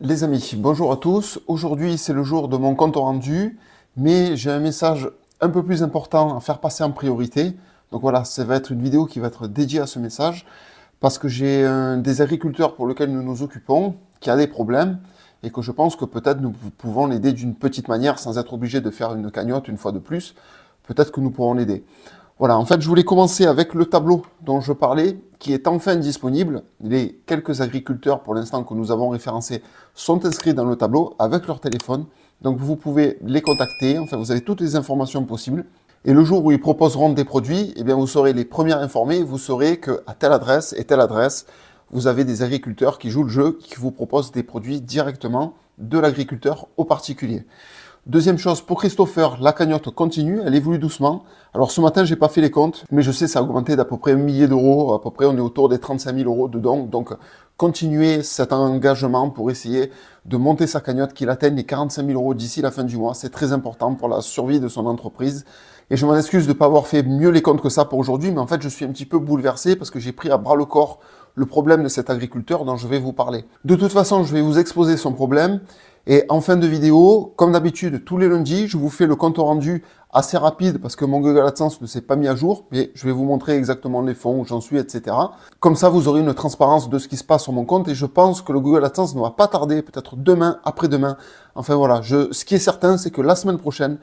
Les amis, bonjour à tous. Aujourd'hui, c'est le jour de mon compte rendu, mais j'ai un message un peu plus important à faire passer en priorité. Donc voilà, ça va être une vidéo qui va être dédiée à ce message, parce que j'ai des agriculteurs pour lesquels nous nous occupons, qui a des problèmes, et que je pense que peut-être nous pouvons l'aider d'une petite manière, sans être obligé de faire une cagnotte une fois de plus. Peut-être que nous pourrons l'aider. Voilà, en fait, je voulais commencer avec le tableau dont je parlais, qui est enfin disponible. Les quelques agriculteurs, pour l'instant, que nous avons référencés, sont inscrits dans le tableau avec leur téléphone. Donc, vous pouvez les contacter. Enfin, vous avez toutes les informations possibles. Et le jour où ils proposeront des produits, eh bien, vous serez les premiers informés. Vous saurez qu'à telle adresse et telle adresse, vous avez des agriculteurs qui jouent le jeu, qui vous proposent des produits directement de l'agriculteur au particulier. Deuxième chose, pour Christopher, la cagnotte continue, elle évolue doucement. Alors ce matin, j'ai pas fait les comptes, mais je sais ça a augmenté d'à peu près 1 millier d'euros, à peu près on est autour des 35 000 euros de dons. Donc continuez cet engagement pour essayer de monter sa cagnotte, qu'il atteigne les 45 000 euros d'ici la fin du mois. C'est très important pour la survie de son entreprise. Et je m'en excuse de ne pas avoir fait mieux les comptes que ça pour aujourd'hui, mais en fait je suis un petit peu bouleversé parce que j'ai pris à bras le corps le problème de cet agriculteur dont je vais vous parler. De toute façon, je vais vous exposer son problème. Et en fin de vidéo, comme d'habitude, tous les lundis, je vous fais le compte rendu assez rapide parce que mon Google AdSense ne s'est pas mis à jour, mais je vais vous montrer exactement les fonds, où j'en suis, etc. Comme ça, vous aurez une transparence de ce qui se passe sur mon compte et je pense que le Google AdSense ne va pas tarder, peut-être demain, après-demain. Enfin voilà, ce qui est certain, c'est que la semaine prochaine,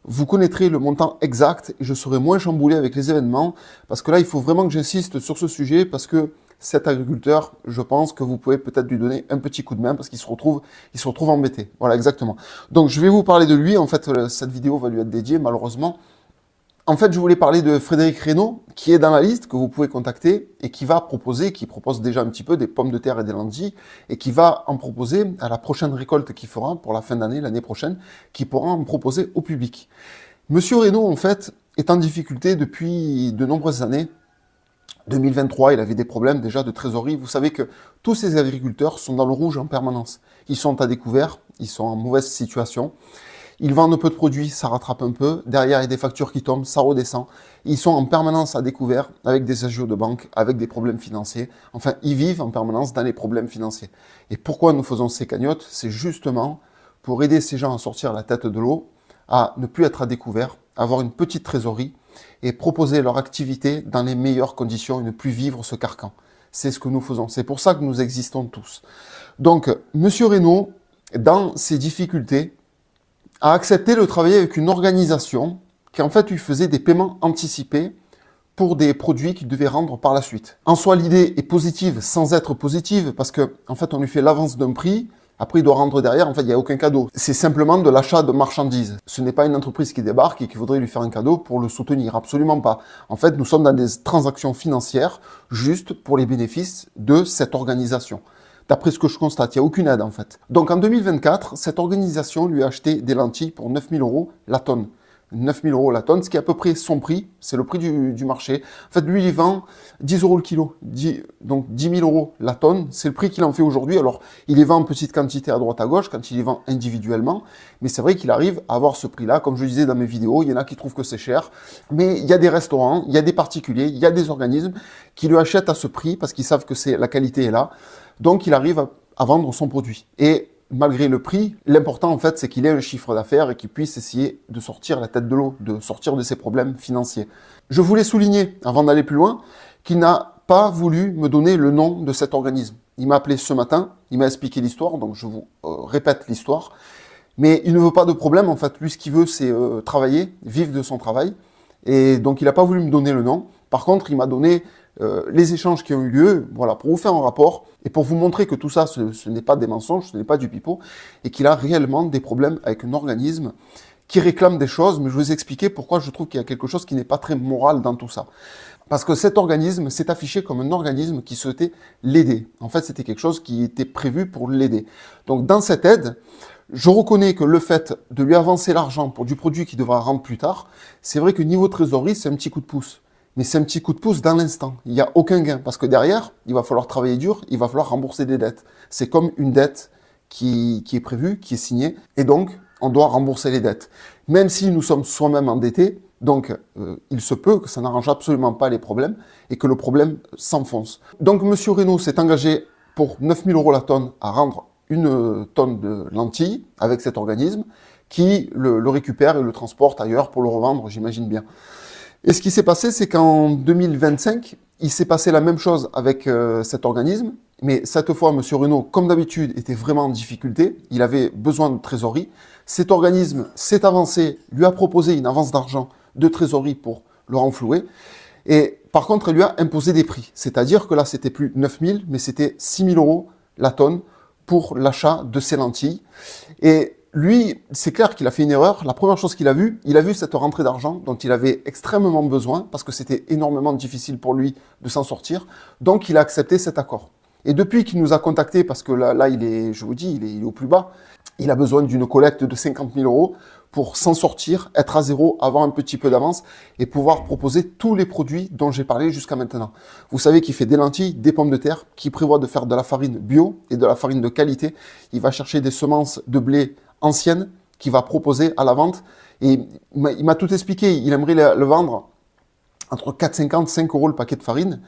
vous connaîtrez le montant exact et je serai moins chamboulé avec les événements parce que là, il faut vraiment que j'insiste sur ce sujet parce que cet agriculteur, je pense que vous pouvez peut-être lui donner un petit coup de main parce qu'il se retrouve embêté. Voilà, exactement. Donc, je vais vous parler de lui. En fait, cette vidéo va lui être dédiée, malheureusement. En fait, je voulais parler de Frédéric Reynaud, qui est dans la liste, que vous pouvez contacter et qui propose déjà un petit peu des pommes de terre et des lentilles et qui va en proposer à la prochaine récolte qu'il fera pour la fin d'année, l'année prochaine, qui pourra en proposer au public. Monsieur Reynaud, en fait, est en difficulté depuis de nombreuses années. 2023, il avait des problèmes déjà de trésorerie. Vous savez que tous ces agriculteurs sont dans le rouge en permanence. Ils sont à découvert, ils sont en mauvaise situation. Ils vendent peu de produits, ça rattrape un peu. Derrière, il y a des factures qui tombent, ça redescend. Ils sont en permanence à découvert avec des agios de banque, avec des problèmes financiers. Enfin, ils vivent en permanence dans les problèmes financiers. Et pourquoi nous faisons ces cagnottes? C'est justement pour aider ces gens à sortir la tête de l'eau, à ne plus être à découvert, à avoir une petite trésorerie et proposer leur activité dans les meilleures conditions et ne plus vivre ce carcan. C'est ce que nous faisons. C'est pour ça que nous existons tous. Donc, Monsieur Reynaud, dans ses difficultés, a accepté de travailler avec une organisation qui, en fait, lui faisait des paiements anticipés pour des produits qu'il devait rendre par la suite. En soi, l'idée est positive sans être positive parce que, en fait, on lui fait l'avance d'un prix. Après, il doit rendre derrière. En fait, il n'y a aucun cadeau. C'est simplement de l'achat de marchandises. Ce n'est pas une entreprise qui débarque et qui voudrait lui faire un cadeau pour le soutenir. Absolument pas. En fait, nous sommes dans des transactions financières juste pour les bénéfices de cette organisation. D'après ce que je constate, il n'y a aucune aide en fait. Donc en 2024, cette organisation lui a acheté des lentilles pour 9 000 euros la tonne. 9 000 euros la tonne, ce qui est à peu près son prix, c'est le prix du marché. En fait, lui, il vend 10 euros le kilo, donc 10 000 euros la tonne, c'est le prix qu'il en fait aujourd'hui. Alors, il les vend en petite quantité à droite à gauche, quand il les vend individuellement, mais c'est vrai qu'il arrive à avoir ce prix-là. Comme je le disais dans mes vidéos, il y en a qui trouvent que c'est cher, mais il y a des restaurants, il y a des particuliers, il y a des organismes qui lui achètent à ce prix parce qu'ils savent que la qualité est là. Donc, il arrive à vendre son produit. Et malgré le prix, l'important en fait, c'est qu'il ait un chiffre d'affaires et qu'il puisse essayer de sortir la tête de l'eau, de sortir de ses problèmes financiers. Je voulais souligner, avant d'aller plus loin, qu'il n'a pas voulu me donner le nom de cet organisme. Il m'a appelé ce matin, il m'a expliqué l'histoire, donc je vous répète l'histoire. Mais il ne veut pas de problème, en fait. Lui, ce qu'il veut, c'est travailler, vivre de son travail. Et donc, il n'a pas voulu me donner le nom. Par contre, il m'a donné les échanges qui ont eu lieu, voilà, pour vous faire un rapport et pour vous montrer que tout ça, ce n'est pas des mensonges, ce n'est pas du pipeau, et qu'il a réellement des problèmes avec un organisme qui réclame des choses, mais je vous ai expliqué pourquoi je trouve qu'il y a quelque chose qui n'est pas très moral dans tout ça. Parce que cet organisme s'est affiché comme un organisme qui souhaitait l'aider. En fait, c'était quelque chose qui était prévu pour l'aider. Donc, dans cette aide, je reconnais que le fait de lui avancer l'argent pour du produit qu'il devra rendre plus tard, c'est vrai que niveau trésorerie, c'est un petit coup de pouce. Mais c'est un petit coup de pouce dans l'instant. Il n'y a aucun gain. Parce que derrière, il va falloir travailler dur, il va falloir rembourser des dettes. C'est comme une dette qui est prévue, qui est signée. Et donc, on doit rembourser les dettes. Même si nous sommes soi-même endettés, donc il se peut que ça n'arrange absolument pas les problèmes et que le problème s'enfonce. Donc, Monsieur Reynaud s'est engagé pour 9 000 euros la tonne à rendre une tonne de lentilles avec cet organisme qui le récupère et le transporte ailleurs pour le revendre, j'imagine bien. Et ce qui s'est passé, c'est qu'en 2025, il s'est passé la même chose avec cet organisme, mais cette fois, M. Renault, comme d'habitude, était vraiment en difficulté. Il avait besoin de trésorerie. Cet organisme s'est avancé, lui a proposé une avance d'argent de trésorerie pour le renflouer. Et par contre, il lui a imposé des prix. C'est-à-dire que là, c'était plus 9 000, mais c'était 6 000 euros la tonne pour l'achat de ces lentilles. Et lui, c'est clair qu'il a fait une erreur. La première chose qu'il a vue, il a vu cette rentrée d'argent dont il avait extrêmement besoin parce que c'était énormément difficile pour lui de s'en sortir. Donc, il a accepté cet accord. Et depuis qu'il nous a contactés, parce que là il est, je vous dis, il est au plus bas, il a besoin d'une collecte de 50 000 euros pour s'en sortir, être à zéro, avoir un petit peu d'avance et pouvoir proposer tous les produits dont j'ai parlé jusqu'à maintenant. Vous savez qu'il fait des lentilles, des pommes de terre, qu'il prévoit de faire de la farine bio et de la farine de qualité. Il va chercher des semences de blé anciennes qu'il va proposer à la vente. Et il m'a tout expliqué. Il aimerait le vendre entre 4,50 et 5 euros le paquet de farine.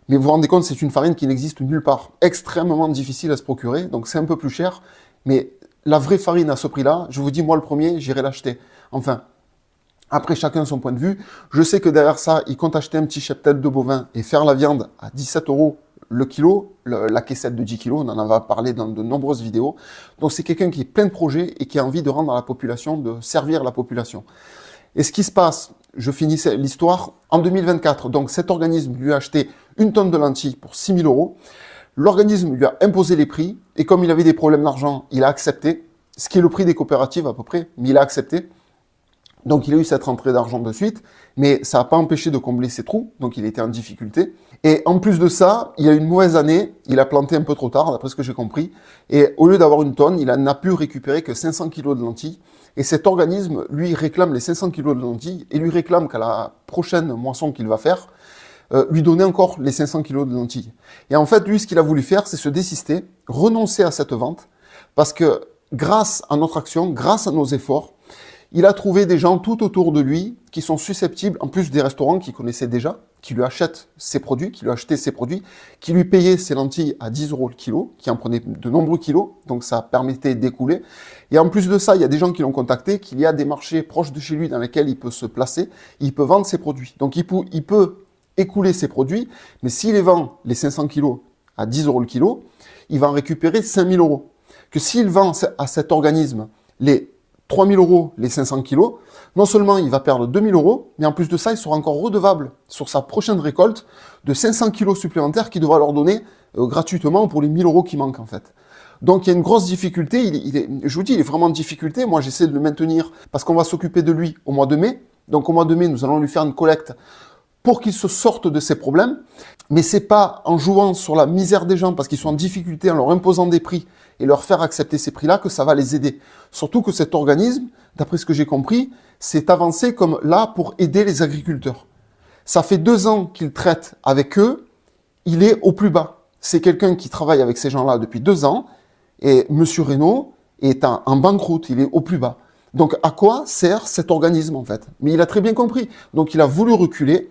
Mais vous vous rendez compte, c'est une farine qui n'existe nulle part. Extrêmement difficile à se procurer, donc c'est un peu plus cher. Mais la vraie farine à ce prix-là, je vous dis, moi le premier, j'irai l'acheter. Enfin, après chacun son point de vue. Je sais que derrière ça, il compte acheter un petit cheptel de bovin et faire la viande à 17 euros le kilo, la caissette de 10 kilos, on en a parlé dans de nombreuses vidéos. Donc c'est quelqu'un qui est plein de projets et qui a envie de rendre à la population, de servir la population. Et ce qui se passe, je finissais l'histoire, en 2024, donc cet organisme lui a acheté une tonne de lentilles pour 6 000 euros. L'organisme lui a imposé les prix, et comme il avait des problèmes d'argent, il a accepté, ce qui est le prix des coopératives à peu près, mais il a accepté. Donc il a eu cette rentrée d'argent de suite, mais ça n'a pas empêché de combler ses trous, donc il était en difficulté. Et en plus de ça, il a eu une mauvaise année, il a planté un peu trop tard, d'après ce que j'ai compris, et au lieu d'avoir une tonne, il n'a pu récupérer que 500 kilos de lentilles. Et cet organisme, lui, réclame les 500 kilos de lentilles, et lui réclame qu'à la prochaine moisson qu'il va faire, lui donner encore les 500 kilos de lentilles. Et en fait, lui, ce qu'il a voulu faire, c'est se désister, renoncer à cette vente, parce que grâce à notre action, grâce à nos efforts, il a trouvé des gens tout autour de lui qui sont susceptibles, en plus des restaurants qu'il connaissait déjà, qui lui achètent ses produits, qui lui achetaient ses produits, qui lui payaient ses lentilles à 10 euros le kilo, qui en prenaient de nombreux kilos, donc ça permettait d'écouler. Et en plus de ça, il y a des gens qui l'ont contacté, qu'il y a des marchés proches de chez lui dans lesquels il peut se placer, il peut vendre ses produits. Donc il peut écouler ses produits, mais s'il les vend les 500 kilos à 10 euros le kilo, il va en récupérer 5 000 euros. Que s'il vend à cet organisme les 3 000 euros les 500 kilos, non seulement il va perdre 2 000 euros, mais en plus de ça, il sera encore redevable sur sa prochaine récolte de 500 kilos supplémentaires qu'il devra leur donner gratuitement pour les 1 000 euros qui manquent en fait. Donc il y a une grosse difficulté, je vous dis, il est vraiment en difficulté. Moi j'essaie de le maintenir parce qu'on va s'occuper de lui au mois de mai. Donc au mois de mai, nous allons lui faire une collecte pour qu'il se sorte de ses problèmes. Mais c'est pas en jouant sur la misère des gens parce qu'ils sont en difficulté, en leur imposant des prix et leur faire accepter ces prix-là que ça va les aider. Surtout que cet organisme, d'après ce que j'ai compris, s'est avancé comme là pour aider les agriculteurs. Ça fait 2 ans qu'il traite avec eux, il est au plus bas. C'est quelqu'un qui travaille avec ces gens-là depuis 2 ans et M. Renault est en banqueroute, il est au plus bas. Donc à quoi sert cet organisme en fait? Mais il a très bien compris. Donc il a voulu reculer.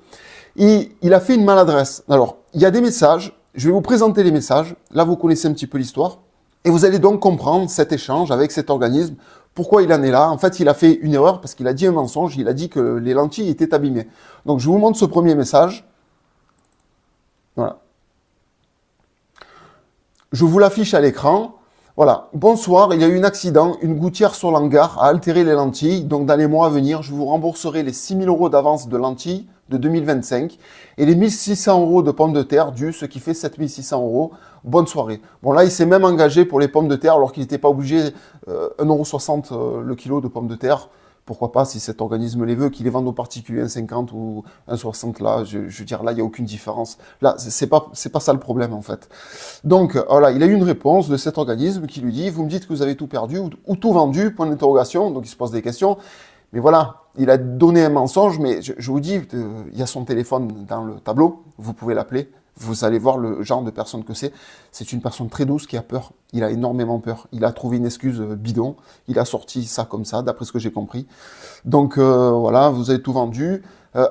Il a fait une maladresse. Alors, il y a des messages. Je vais vous présenter les messages. Là, vous connaissez un petit peu l'histoire. Et vous allez donc comprendre cet échange avec cet organisme. Pourquoi il en est là? En fait, il a fait une erreur parce qu'il a dit un mensonge. Il a dit que les lentilles étaient abîmées. Donc, je vous montre ce premier message. Voilà. Je vous l'affiche à l'écran. Voilà. Bonsoir, il y a eu un accident. Une gouttière sur l'hangar a altéré les lentilles. Donc, dans les mois à venir, je vous rembourserai les 6 000 euros d'avance de lentilles de 2025 et les 1 600 euros de pommes de terre dus, ce qui fait 7 600 euros. Bonne soirée. Bon, là, il s'est même engagé pour les pommes de terre alors qu'il n'était pas obligé 1,60 € le kilo de pommes de terre. Pourquoi pas, si cet organisme les veut, qu'il les vende aux particuliers 1,50 ou 1,60 là, je veux dire, là, il n'y a aucune différence. Là, c'est pas ça le problème, en fait. Donc, voilà, il a eu une réponse de cet organisme qui lui dit, vous me dites que vous avez tout perdu ou tout vendu, point d'interrogation. Donc, il se pose des questions. Mais voilà, il a donné un mensonge, mais je vous dis, il y a son téléphone dans le tableau, vous pouvez l'appeler, vous allez voir le genre de personne que c'est. C'est une personne très douce qui a peur, il a énormément peur. Il a trouvé une excuse bidon, il a sorti ça comme ça, d'après ce que j'ai compris. Donc voilà, vous avez tout vendu.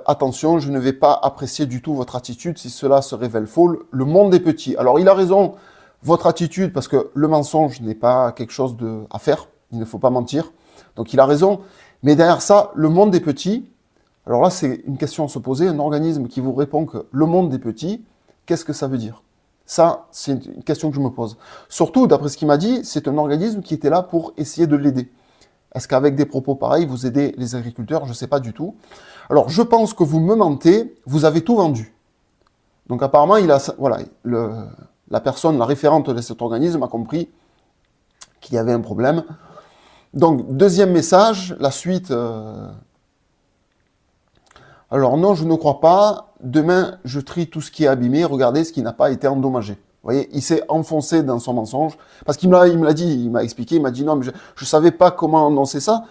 Attention, je ne vais pas apprécier du tout votre attitude si cela se révèle faux. Le monde est petit. Alors il a raison votre attitude, parce que le mensonge n'est pas quelque chose à faire, il ne faut pas mentir. Donc il a raison, mais derrière ça, le monde est petit. Alors là, c'est une question à se poser, un organisme qui vous répond que le monde est petit, qu'est-ce que ça veut dire? Ça, c'est une question que je me pose. Surtout, d'après ce qu'il m'a dit, c'est un organisme qui était là pour essayer de l'aider. Est-ce qu'avec des propos pareils, vous aidez les agriculteurs? Je ne sais pas du tout. Alors, je pense que vous me mentez, vous avez tout vendu. Donc apparemment, voilà, la personne, la référente de cet organisme a compris qu'il y avait un problème. Donc, deuxième message, la suite. Alors non, je ne crois pas. Demain, je trie tout ce qui est abîmé. Regardez ce qui n'a pas été endommagé. Vous voyez, il s'est enfoncé dans son mensonge. Parce qu'il me l'a dit, il m'a expliqué, il m'a dit non, mais je ne savais pas comment annoncer ça.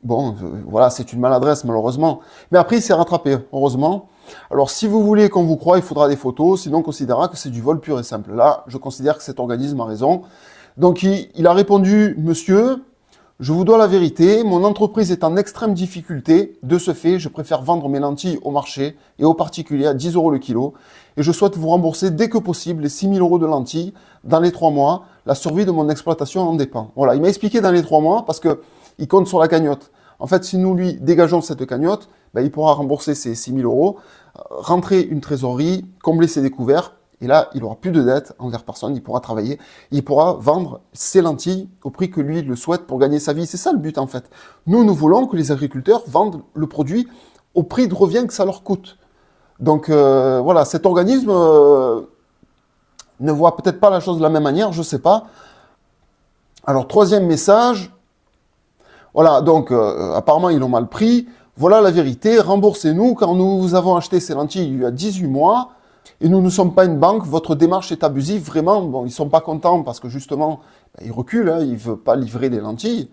Bon, voilà, c'est une maladresse malheureusement. Mais après, il s'est rattrapé, heureusement. Alors, si vous voulez qu'on vous croie, il faudra des photos. Sinon, on considérera que c'est du vol pur et simple. Là, je considère que cet organisme a raison. Donc, il a répondu, monsieur, je vous dois la vérité, mon entreprise est en extrême difficulté. De ce fait, je préfère vendre mes lentilles au marché et aux particuliers à 10 € le kilo. Et je souhaite vous rembourser dès que possible les 6 000 € de lentilles dans les 3 mois. La survie de mon exploitation en dépend. Voilà, il m'a expliqué dans les 3 mois parce qu'il compte sur la cagnotte. En fait, si nous lui dégageons cette cagnotte, ben, il pourra rembourser ses 6 000 €, rentrer une trésorerie, combler ses découvertes. Et là, il n'aura plus de dettes envers personne, il pourra travailler, il pourra vendre ses lentilles au prix que lui le souhaite pour gagner sa vie. C'est ça le but en fait. Nous voulons que les agriculteurs vendent le produit au prix de revient que ça leur coûte. Donc voilà, cet organisme ne voit peut-être pas la chose de la même manière, je ne sais pas. Alors troisième message, voilà, donc apparemment ils l'ont mal pris. Voilà la vérité, remboursez-nous quand nous avons acheté ces lentilles il y a 18 mois. Et nous ne sommes pas une banque, votre démarche est abusive, vraiment, bon, ils ne sont pas contents parce que justement, ils reculent, hein, ils ne veulent pas livrer les lentilles.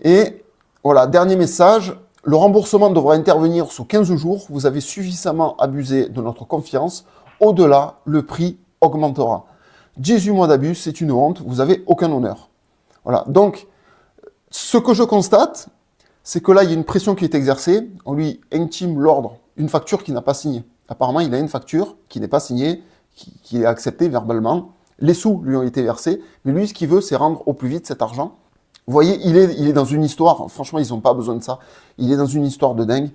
Et voilà, dernier message, le remboursement devra intervenir sous 15 jours, vous avez suffisamment abusé de notre confiance, au-delà, le prix augmentera. 18 mois d'abus, c'est une honte, vous n'avez aucun honneur. Voilà, donc, ce que je constate, c'est que là, il y a une pression qui est exercée, on lui intime l'ordre, une facture qu'il n'a pas signée. Apparemment, il a une facture qui n'est pas signée, qui est acceptée verbalement. Les sous lui ont été versés, mais lui, ce qu'il veut, c'est rendre au plus vite cet argent. Vous voyez, il est dans une histoire, franchement, ils n'ont pas besoin de ça. Il est dans une histoire de dingue.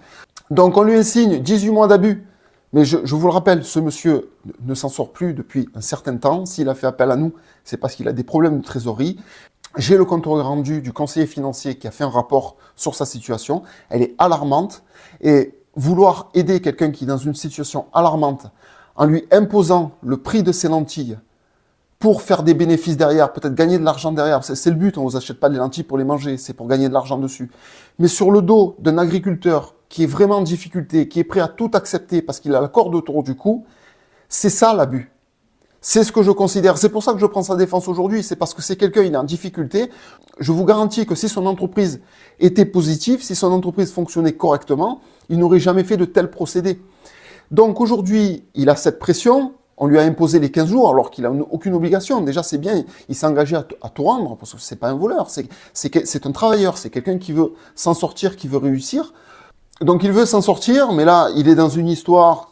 Donc, on lui insigne 18 mois d'abus. Mais je vous le rappelle, ce monsieur ne s'en sort plus depuis un certain temps. S'il a fait appel à nous, c'est parce qu'il a des problèmes de trésorerie. J'ai le compte rendu du conseiller financier qui a fait un rapport sur sa situation. Elle est alarmante. Et vouloir aider quelqu'un qui est dans une situation alarmante en lui imposant le prix de ses lentilles pour faire des bénéfices derrière, peut-être gagner de l'argent derrière, c'est le but, on ne vous achète pas des lentilles pour les manger, c'est pour gagner de l'argent dessus. Mais sur le dos d'un agriculteur qui est vraiment en difficulté, qui est prêt à tout accepter parce qu'il a la corde autour du cou, c'est ça l'abus. C'est ce que je considère. C'est pour ça que je prends sa défense aujourd'hui. C'est parce que c'est quelqu'un, il est en difficulté. Je vous garantis que si son entreprise était positive, si son entreprise fonctionnait correctement, il n'aurait jamais fait de tels procédés. Donc aujourd'hui, il a cette pression. On lui a imposé les 15 jours alors qu'il n'a aucune obligation. Déjà, c'est bien. Il s'est engagé à tout rendre parce que c'est pas un voleur. C'est un travailleur. C'est quelqu'un qui veut s'en sortir, qui veut réussir. Donc il veut s'en sortir, mais là, il est dans une histoire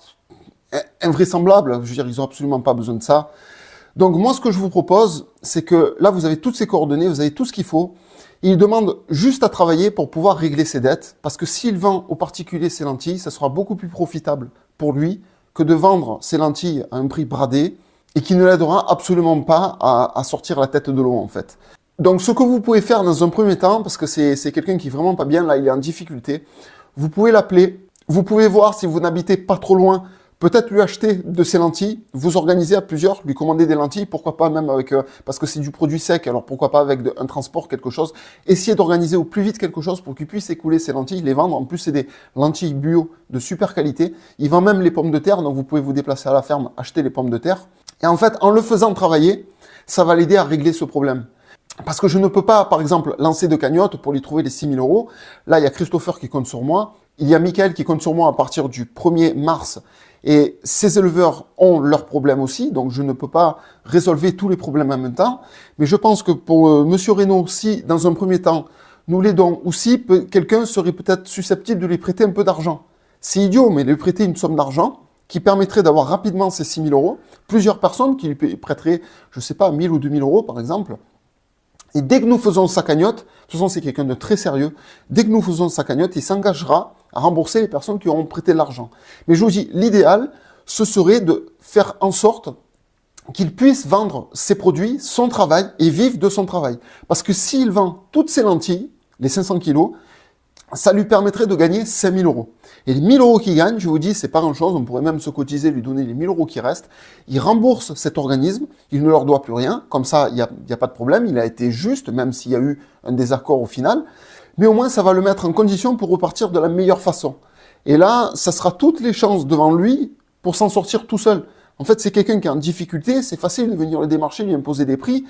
invraisemblable, je veux dire, ils n'ont absolument pas besoin de ça. Donc moi, ce que je vous propose, c'est que là, vous avez toutes ces coordonnées, vous avez tout ce qu'il faut. Il demande juste à travailler pour pouvoir régler ses dettes, parce que s'il vend aux particuliers ses lentilles, ça sera beaucoup plus profitable pour lui que de vendre ses lentilles à un prix bradé et qui ne l'aidera absolument pas à sortir la tête de l'eau, en fait. Donc ce que vous pouvez faire dans un premier temps, parce que c'est quelqu'un qui est vraiment pas bien, là, il est en difficulté, vous pouvez l'appeler, vous pouvez voir si vous n'habitez pas trop loin, peut-être lui acheter de ses lentilles, vous organiser à plusieurs, lui commander des lentilles, pourquoi pas même avec, parce que c'est du produit sec, alors pourquoi pas avec un transport, quelque chose. Essayez d'organiser au plus vite quelque chose pour qu'il puisse écouler ses lentilles, les vendre. En plus, c'est des lentilles bio de super qualité. Il vend même les pommes de terre, donc vous pouvez vous déplacer à la ferme, acheter les pommes de terre. Et en fait, en le faisant travailler, ça va l'aider à régler ce problème. Parce que je ne peux pas, par exemple, lancer de cagnotte pour lui trouver les 6 000 €. Là, il y a Christopher qui compte sur moi. Il y a Michael qui compte sur moi à partir du 1er mars. Et ces éleveurs ont leurs problèmes aussi, donc je ne peux pas résolver tous les problèmes en même temps. Mais je pense que pour Monsieur Reynaud, si dans un premier temps nous l'aidons, ou si quelqu'un serait peut-être susceptible de lui prêter un peu d'argent. C'est idiot, mais lui prêter une somme d'argent, qui permettrait d'avoir rapidement ces 6 000 euros, plusieurs personnes qui lui prêteraient, je ne sais pas, 1 000 ou 2 000 euros par exemple. Et dès que nous faisons sa cagnotte, de toute façon c'est quelqu'un de très sérieux, dès que nous faisons sa cagnotte, il s'engagera à rembourser les personnes qui auront prêté de l'argent. Mais je vous dis, l'idéal, ce serait de faire en sorte qu'il puisse vendre ses produits, son travail et vivre de son travail. Parce que s'il vend toutes ses lentilles, les 500 kilos, ça lui permettrait de gagner 5 000 euros. Et les 1 000 euros qu'il gagne, je vous dis, c'est pas grand-chose, on pourrait même se cotiser, lui donner les 1 000 euros qui restent. Il rembourse cet organisme, il ne leur doit plus rien, comme ça, il n'y a pas de problème, il a été juste, même s'il y a eu un désaccord au final. Mais au moins, ça va le mettre en condition pour repartir de la meilleure façon. Et là, ça sera toutes les chances devant lui pour s'en sortir tout seul. En fait, c'est quelqu'un qui est en difficulté, c'est facile de venir le démarcher, lui imposer des prix.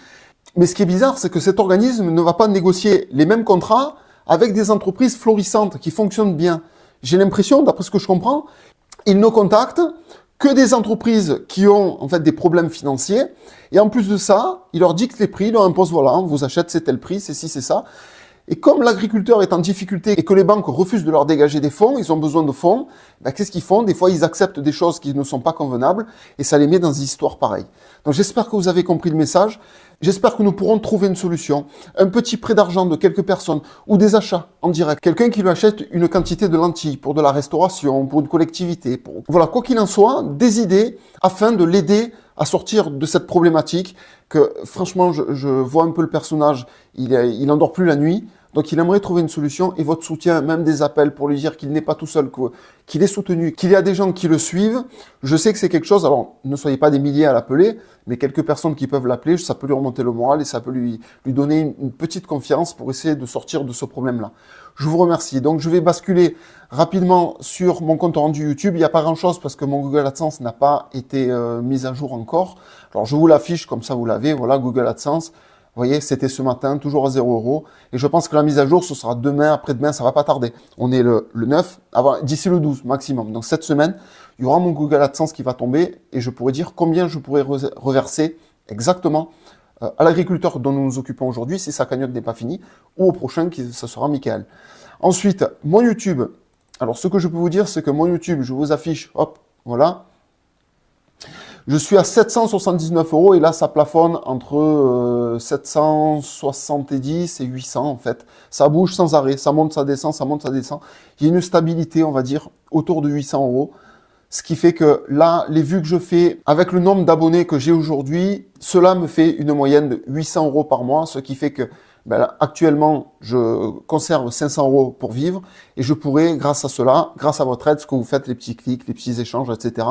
Mais ce qui est bizarre, c'est que cet organisme ne va pas négocier les mêmes contrats avec des entreprises florissantes qui fonctionnent bien. J'ai l'impression, d'après ce que je comprends, il ne contacte que des entreprises qui ont en fait des problèmes financiers. Et en plus de ça, il leur dicte les prix, il leur impose, voilà, on vous achète, c'est tel prix, c'est ci, c'est ça. Et comme l'agriculteur est en difficulté et que les banques refusent de leur dégager des fonds, ils ont besoin de fonds, ben qu'est-ce qu'ils font? Des fois, ils acceptent des choses qui ne sont pas convenables et ça les met dans des histoires pareilles. Donc j'espère que vous avez compris le message. J'espère que nous pourrons trouver une solution. Un petit prêt d'argent de quelques personnes ou des achats en direct. Quelqu'un qui lui achète une quantité de lentilles pour de la restauration, pour une collectivité. Voilà, quoi qu'il en soit, des idées afin de l'aider à sortir de cette problématique que franchement, je vois un peu le personnage, il endort plus la nuit. Donc il aimerait trouver une solution et votre soutien, même des appels pour lui dire qu'il n'est pas tout seul, qu'il est soutenu, qu'il y a des gens qui le suivent. Je sais que c'est quelque chose, alors ne soyez pas des milliers à l'appeler, mais quelques personnes qui peuvent l'appeler, ça peut lui remonter le moral et ça peut lui donner une petite confiance pour essayer de sortir de ce problème-là. Je vous remercie. Donc je vais basculer rapidement sur mon compte rendu YouTube. Il n'y a pas grand-chose parce que mon Google AdSense n'a pas été mis à jour encore. Alors je vous l'affiche comme ça vous l'avez. Voilà Google AdSense. Vous voyez, c'était ce matin, toujours à 0 euros. Et je pense que la mise à jour, ce sera demain, après-demain, ça va pas tarder. On est le 9, d'ici le 12 maximum. Donc cette semaine, il y aura mon Google AdSense qui va tomber et je pourrai dire combien je pourrais reverser exactement à l'agriculteur dont nous nous occupons aujourd'hui, si sa cagnotte n'est pas finie, ou au prochain, ce sera Michael. Ensuite, mon YouTube. Alors ce que je peux vous dire, c'est que mon YouTube, je vous affiche, hop, voilà. Je suis à 779 euros et là, ça plafonne entre 770 et 800 en fait. Ça bouge sans arrêt, ça monte, ça descend, ça monte, ça descend. Il y a une stabilité, on va dire, autour de 800 euros. Ce qui fait que là, les vues que je fais, avec le nombre d'abonnés que j'ai aujourd'hui, cela me fait une moyenne de 800 euros par mois, ce qui fait que là, actuellement, je conserve 500 euros pour vivre et je pourrais, grâce à cela, grâce à votre aide, ce que vous faites, les petits clics, les petits échanges, etc.,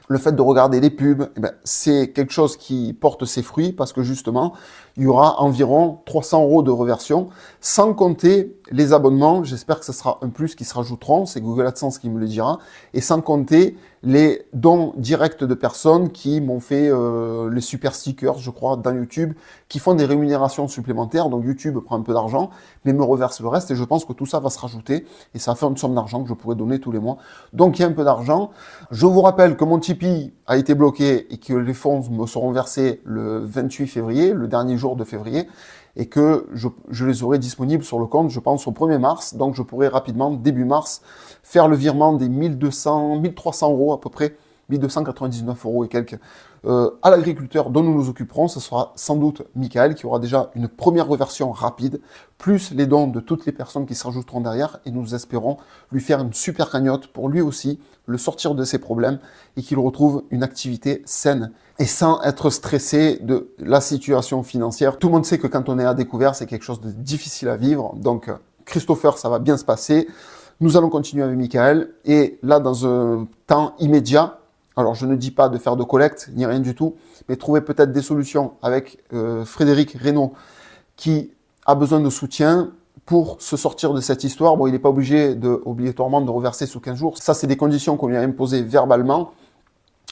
le fait de regarder les pubs, c'est quelque chose qui porte ses fruits parce que justement, il y aura environ 300 euros de reversion, sans compter les abonnements. J'espère que ce sera un plus qui se rajouteront, c'est Google AdSense qui me le dira, et sans compter les dons directs de personnes qui m'ont fait les super stickers, je crois, dans YouTube, qui font des rémunérations supplémentaires. Donc YouTube prend un peu d'argent, mais me reverse le reste et je pense que tout ça va se rajouter et ça fait une somme d'argent que je pourrais donner tous les mois. Donc il y a un peu d'argent. Je vous rappelle que mon Tipeee a été bloqué et que les fonds me seront versés le 28 février, le dernier jour de février, et que je les aurai disponibles sur le compte, je pense, au 1er mars. Donc je pourrai rapidement, début mars, faire le virement des 1300 euros à peu près, 1299 euros et quelques, à l'agriculteur dont nous nous occuperons. Ce sera sans doute Michael qui aura déjà une première reversion rapide, plus les dons de toutes les personnes qui se rajouteront derrière, et nous espérons lui faire une super cagnotte pour lui aussi le sortir de ses problèmes et qu'il retrouve une activité saine et sans être stressé de la situation financière. Tout le monde sait que quand on est à découvert, c'est quelque chose de difficile à vivre. Donc Christopher, ça va bien se passer. Nous allons continuer avec Michael et là, dans un temps immédiat, alors je ne dis pas de faire de collecte ni rien du tout, mais trouver peut-être des solutions avec Frédéric Reynaud qui a besoin de soutien pour se sortir de cette histoire. Bon, il n'est pas obligé obligatoirement de reverser sous 15 jours. Ça, c'est des conditions qu'on lui a imposées verbalement.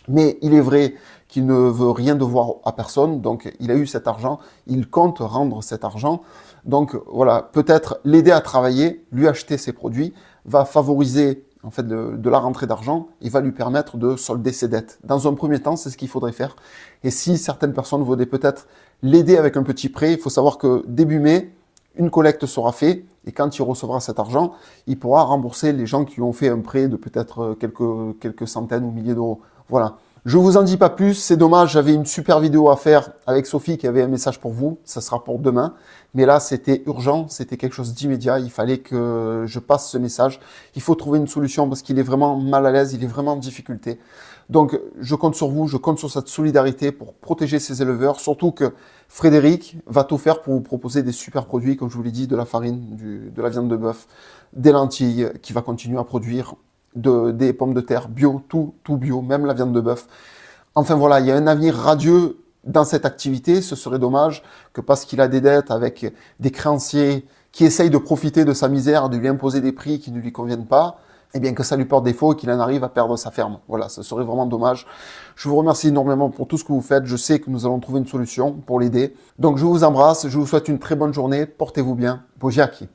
Mais il est vrai qu'il ne veut rien devoir à personne. Donc, il a eu cet argent. Il compte rendre cet argent. Donc, voilà, peut-être l'aider à travailler, lui acheter ses produits, va favoriser en fait de la rentrée d'argent et va lui permettre de solder ses dettes. Dans un premier temps, c'est ce qu'il faudrait faire. Et si certaines personnes voudraient peut-être l'aider avec un petit prêt, il faut savoir que début mai, une collecte sera faite Et quand il recevra cet argent, il pourra rembourser les gens qui lui ont fait un prêt de peut-être quelques centaines ou milliers d'euros. Voilà. Je vous en dis pas plus, c'est dommage, j'avais une super vidéo à faire avec Sophie qui avait un message pour vous, ça sera pour demain. Mais là, c'était urgent, c'était quelque chose d'immédiat, il fallait que je passe ce message. Il faut trouver une solution parce qu'il est vraiment mal à l'aise, il est vraiment en difficulté. Donc, je compte sur vous, je compte sur cette solidarité pour protéger ces éleveurs, surtout que Frédéric va tout faire pour vous proposer des super produits, comme je vous l'ai dit, de la farine, de la viande de bœuf, des lentilles, qui va continuer à produire des pommes de terre bio, tout bio, même la viande de bœuf. Enfin voilà, il y a un avenir radieux dans cette activité. Ce serait dommage que parce qu'il a des dettes avec des créanciers qui essayent de profiter de sa misère, de lui imposer des prix qui ne lui conviennent pas, eh bien que ça lui porte défaut et qu'il en arrive à perdre sa ferme. Voilà, ce serait vraiment dommage. Je vous remercie énormément pour tout ce que vous faites. Je sais que nous allons trouver une solution pour l'aider. Donc je vous embrasse, je vous souhaite une très bonne journée. Portez-vous bien. Bojiaki.